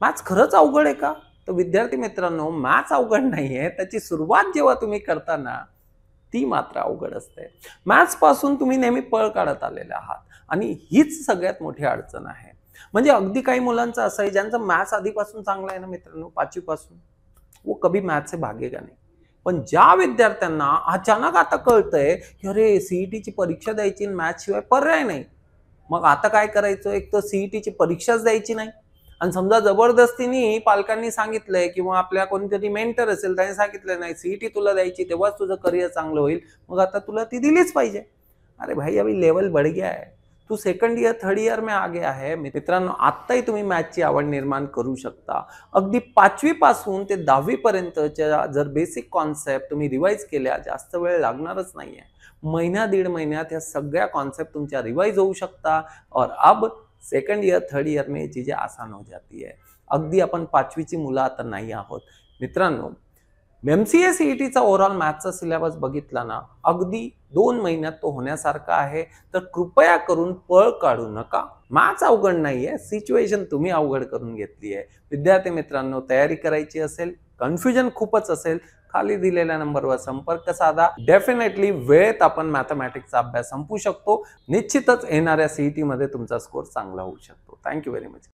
Maths खरंच अवघड आहे का? तर विद्यार्थी मित्रांनो, मॅथ्स अवघड नाहीये. त्याची सुरुवात जेव्हा तुम्ही करता ना, ती मात्र अवघड असते. मॅथ्सपासून तुम्ही नेहमी पळ काढत आलेले आहात आणि हीच सगळ्यात मोठी अडचण आहे. म्हणजे अगदी काही मुलांचं असं आहे, ज्यांचं मॅथ्स आधीपासून चांगलं आहे ना मित्रांनो, 5वी पासून, वो कभी मॅथ्स से भागेगा नहीं. पण ज्या विद्यार्थ्यांना अचानक आता कळतंय, की अरे सीईटीची परीक्षा द्यायची आणि मॅथ्सशिवाय पर्याय नाही. मग आता काय करायचं? एक तर सीईटीची परीक्षाच द्यायची नाही आणि समजा जबरदस्तीने पालकांनी सांगितलंय किंवा आपल्या कोणीतरी मेंटर असेल त्याने सांगितलं, नाही सीईटी तुला द्यायची तेव्हाच तुझं करिअर चांगलं होईल. मग आता तुला ती दिलीच पाहिजे. अरे भाई, अभी लेवल बढ़ गया है. तू सेकंड ईयर, थर्ड ईयर में आ गया है. मित्रांनो, आत्ताही तुम्ही मॅथची आवड निर्माण करू शकता. अगदी 5वी पासून ते 10वी पर्यंतच्या जर बेसिक कॉन्सेप्ट तुम्ही रिवाइज केल्या, जास्त वेळ लागणारच नाहीये. महीना 1.5 महीन्यात या सगळ्या कॉन्सेप्ट तुमच्या रिवाइज होऊ शकता और अब सेकंड ईयर, थर्ड ईयर में ये चीजें आसान हो जाती है. अगदी आपण 5वीची मुलं आता नाही आहोत. मित्रांनो, एमसीए सीईटीचा ओव्हरऑल मॅथ्सचा सिलेबस बघितला ना, अगदी 2 महिन्यात तो होण्यासारखा आहे. तर कृपया करून पळ काढू नका. मॅथ्स अवघड नाहीये, सिच्युएशन तुम्ही अवघड करून घेतली आहे. विद्यार्थी मित्रांनो, तयारी करायची असेल, कन्फ्युजन खूपच असेल, खाली दिलेल्या नंबरवर संपर्क साधा. डेफिनेटली वेळेत आपण मॅथमॅटिक्सचा अभ्यास संपवू शकतो. निश्चितच येणाऱ्या सीईटी मध्ये तुमचा स्कोर चांगला होऊ शकतो. Thank you very much.